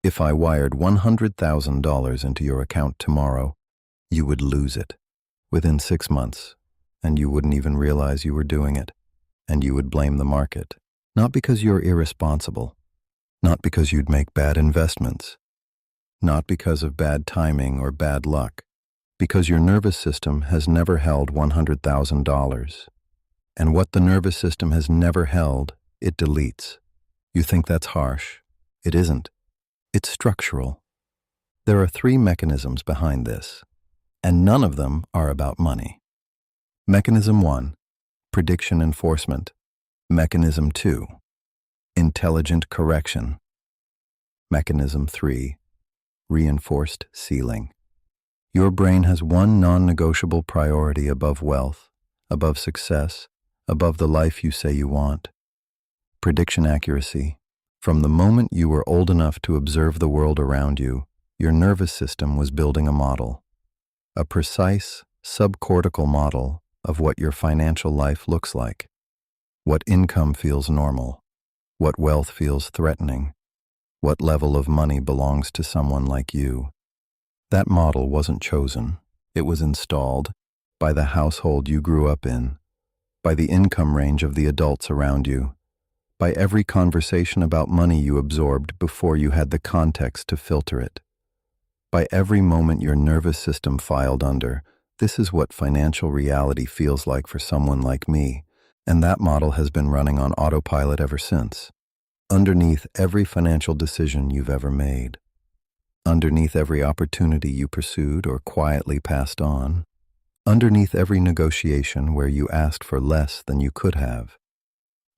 If I wired $100,000 into your account tomorrow, you would lose it within 6 months, and you wouldn't even realize you were doing it, and you would blame the market. Not because you're irresponsible, not because you'd make bad investments, not because of bad timing or bad luck, because your nervous system has never held $100,000. And what the nervous system has never held, it deletes. You think that's harsh. It isn't. It's structural. There are 3 mechanisms behind this, and none of them are about money. Mechanism 1, prediction enforcement. Mechanism 2, intelligent correction. Mechanism 3, reinforced ceiling. Your brain has one non-negotiable priority above wealth, above success, above the life you say you want. Prediction accuracy. From the moment you were old enough to observe the world around you, your nervous system was building a model, a precise, subcortical model of what your financial life looks like, what income feels normal, what wealth feels threatening, what level of money belongs to someone like you. That model wasn't chosen. It was installed by the household you grew up in, by the income range of the adults around you, by every conversation about money you absorbed before you had the context to filter it, by every moment your nervous system filed under, "This is what financial reality feels like for someone like me," and that model has been running on autopilot ever since. Underneath every financial decision you've ever made, underneath every opportunity you pursued or quietly passed on, underneath every negotiation where you asked for less than you could have,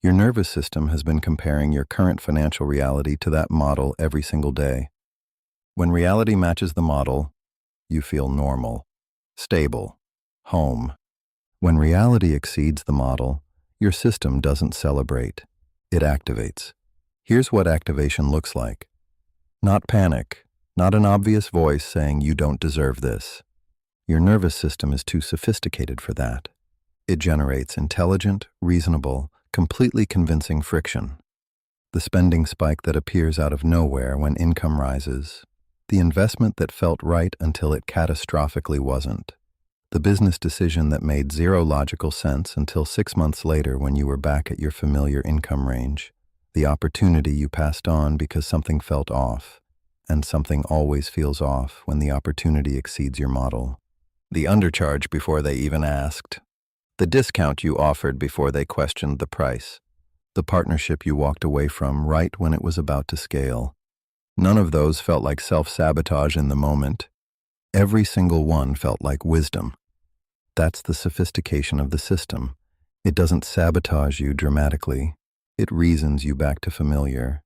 your nervous system has been comparing your current financial reality to that model every single day. When reality matches the model, you feel normal, stable, home. When reality exceeds the model, your system doesn't celebrate, it activates. Here's what activation looks like. Not panic, not an obvious voice saying you don't deserve this. Your nervous system is too sophisticated for that. It generates intelligent, reasonable, completely convincing friction. The spending spike that appears out of nowhere when income rises. The investment that felt right until it catastrophically wasn't. The business decision that made zero logical sense until 6 months later when you were back at your familiar income range. The opportunity you passed on because something felt off, and something always feels off when the opportunity exceeds your model. The undercharge before they even asked. The discount you offered before they questioned the price. The partnership you walked away from right when it was about to scale. None of those felt like self-sabotage in the moment. Every single one felt like wisdom. That's the sophistication of the system. It doesn't sabotage you dramatically. It reasons you back to familiar.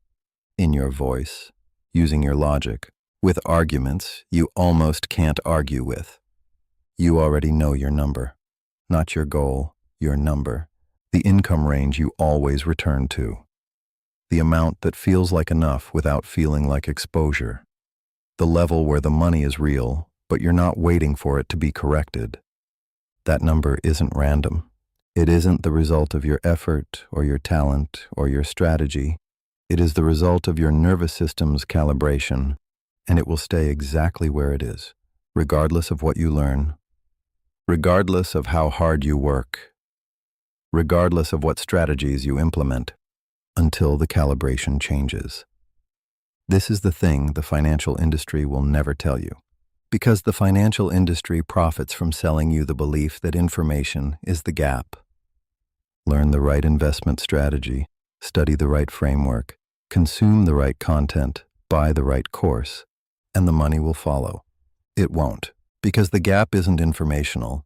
In your voice, using your logic, with arguments you almost can't argue with. You already know your number. Not your goal, your number. The income range you always return to. The amount that feels like enough without feeling like exposure. The level where the money is real, but you're not waiting for it to be corrected. That number isn't random. It isn't the result of your effort or your talent or your strategy. It is the result of your nervous system's calibration, and it will stay exactly where it is, regardless of what you learn, regardless of how hard you work, regardless of what strategies you implement, until the calibration changes. This is the thing the financial industry will never tell you, because the financial industry profits from selling you the belief that information is the gap. Learn the right investment strategy, study the right framework, consume the right content, buy the right course, and the money will follow. It won't, because the gap isn't informational,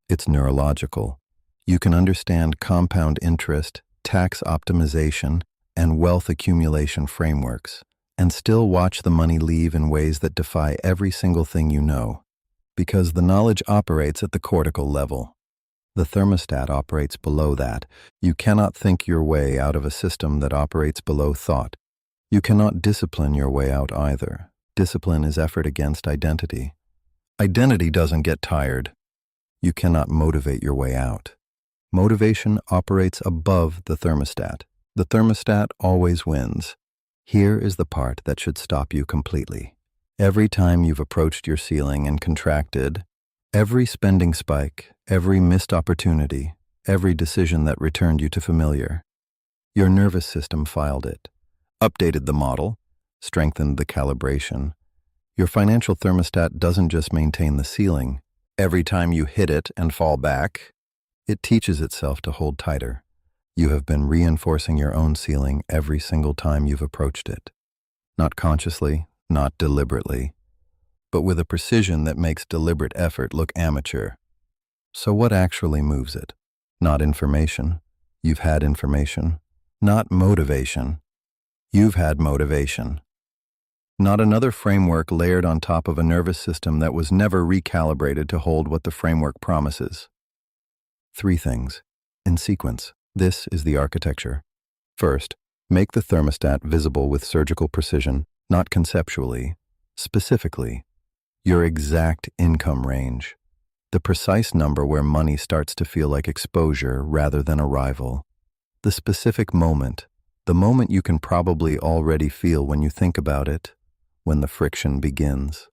it's neurological. You can understand compound interest, tax optimization, and wealth accumulation frameworks, and still watch the money leave in ways that defy every single thing you know, because the knowledge operates at the cortical level. The thermostat operates below that. You cannot think your way out of a system that operates below thought. You cannot discipline your way out either. Discipline is effort against identity. Identity doesn't get tired. You cannot motivate your way out. Motivation operates above the thermostat. The thermostat always wins. Here is the part that should stop you completely. Every time you've approached your ceiling and contracted, every spending spike, every missed opportunity, every decision that returned you to familiar, your nervous system filed it, updated the model, strengthened the calibration. Your financial thermostat doesn't just maintain the ceiling. Every time you hit it and fall back, it teaches itself to hold tighter. You have been reinforcing your own ceiling every single time you've approached it. Not consciously, not deliberately, but with a precision that makes deliberate effort look amateur. So what actually moves it? Not information. You've had information. Not motivation. You've had motivation. Not another framework layered on top of a nervous system that was never recalibrated to hold what the framework promises. 3 things, in sequence. This is the architecture. First, make the thermostat visible with surgical precision, not conceptually, specifically. Your exact income range. The precise number where money starts to feel like exposure rather than arrival. The specific moment, the moment you can probably already feel when you think about it, when the friction begins.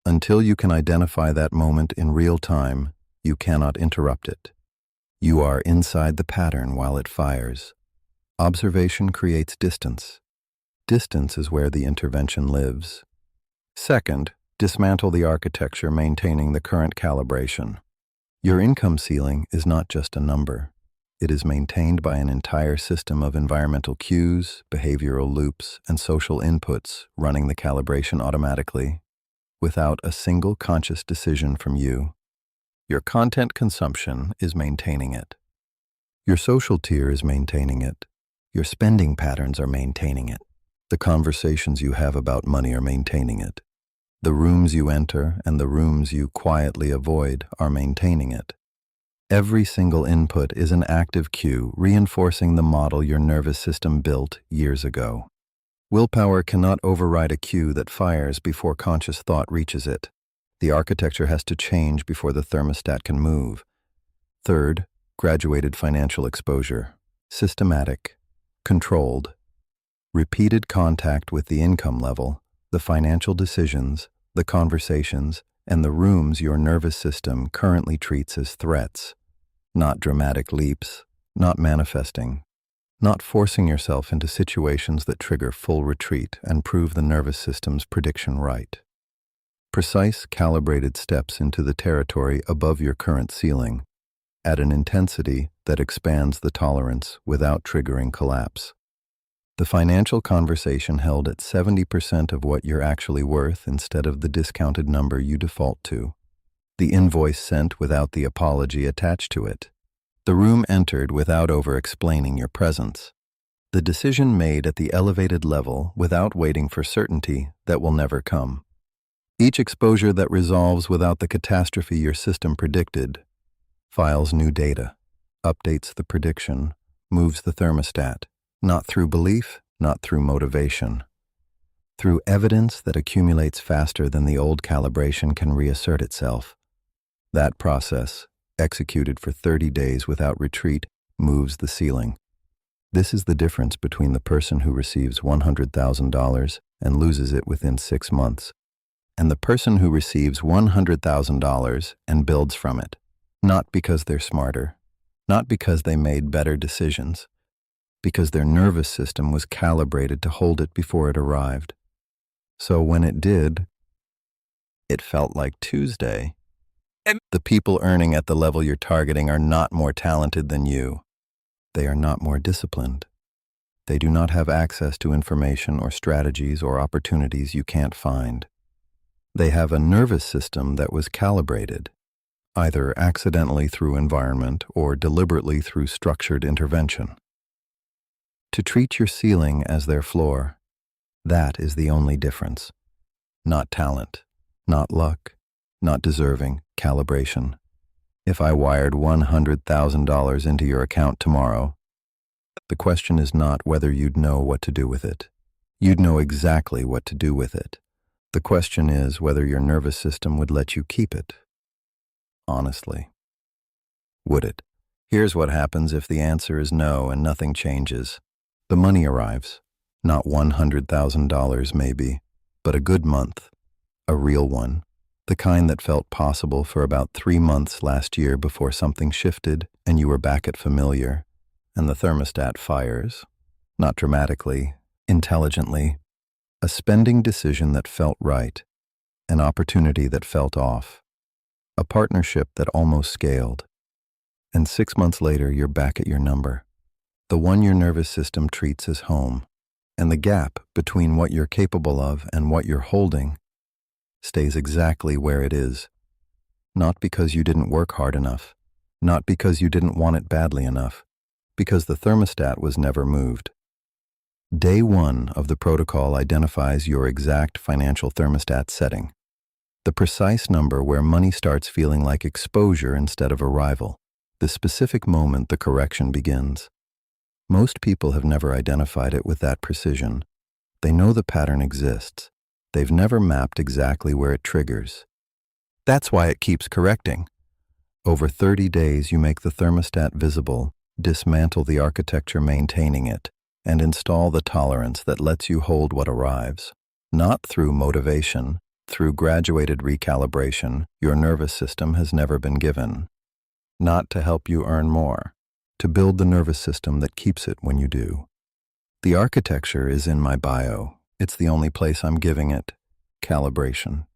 Until you can identify that moment in real time, you cannot interrupt it. You are inside the pattern while it fires. Observation creates distance. Distance is where the intervention lives. Second, dismantle the architecture maintaining the current calibration. Your income ceiling is not just a number. It is maintained by an entire system of environmental cues, behavioral loops, and social inputs running the calibration automatically, without a single conscious decision from you. Your content consumption is maintaining it. Your social tier is maintaining it. Your spending patterns are maintaining it. The conversations you have about money are maintaining it. The rooms you enter and the rooms you quietly avoid are maintaining it. Every single input is an active cue reinforcing the model your nervous system built years ago. Willpower cannot override a cue that fires before conscious thought reaches it. The architecture has to change before the thermostat can move. Third, graduated financial exposure. Systematic, controlled. Repeated contact with the income level, the financial decisions, the conversations, and the rooms your nervous system currently treats as threats. Not dramatic leaps, not manifesting, not forcing yourself into situations that trigger full retreat and prove the nervous system's prediction right. Precise, calibrated steps into the territory above your current ceiling, at an intensity that expands the tolerance without triggering collapse. The financial conversation held at 70% of what you're actually worth instead of the discounted number you default to. The invoice sent without the apology attached to it. The room entered without over-explaining your presence. The decision made at the elevated level without waiting for certainty that will never come. Each exposure that resolves without the catastrophe your system predicted files new data, updates the prediction, moves the thermostat, not through belief, not through motivation. Through evidence that accumulates faster than the old calibration can reassert itself. That process, executed for 30 days without retreat, moves the ceiling. This is the difference between the person who receives $100,000 and loses it within 6 months, and the person who receives $100,000 and builds from it, not because they're smarter, not because they made better decisions, because their nervous system was calibrated to hold it before it arrived. So when it did, it felt like Tuesday. The people earning at the level you're targeting are not more talented than you. They are not more disciplined. They do not have access to information or strategies or opportunities you can't find. They have a nervous system that was calibrated, either accidentally through environment or deliberately through structured intervention. To treat your ceiling as their floor, that is the only difference. Not talent, not luck, not deserving, calibration. If I wired $100,000 into your account tomorrow, the question is not whether you'd know what to do with it. You'd know exactly what to do with it. The question is whether your nervous system would let you keep it. Honestly. Would it? Here's what happens if the answer is no and nothing changes. The money arrives. Not $100,000 maybe, but a good month, a real one, the kind that felt possible for about 3 months last year before something shifted and you were back at familiar, and the thermostat fires. Not dramatically, intelligently. A spending decision that felt right, an opportunity that felt off, a partnership that almost scaled. And 6 months later, you're back at your number, the one your nervous system treats as home. And the gap between what you're capable of and what you're holding stays exactly where it is. Not because you didn't work hard enough, not because you didn't want it badly enough, because the thermostat was never moved. Day 1 of the protocol identifies your exact financial thermostat setting, the precise number where money starts feeling like exposure instead of arrival, the specific moment the correction begins. Most people have never identified it with that precision. They know the pattern exists. They've never mapped exactly where it triggers. That's why it keeps correcting. Over 30 days, you make the thermostat visible, dismantle the architecture maintaining it, and install the tolerance that lets you hold what arrives. Not through motivation, through graduated recalibration, your nervous system has never been given. Not to help you earn more, to build the nervous system that keeps it when you do. The architecture is in my bio. It's the only place I'm giving it. Calibration.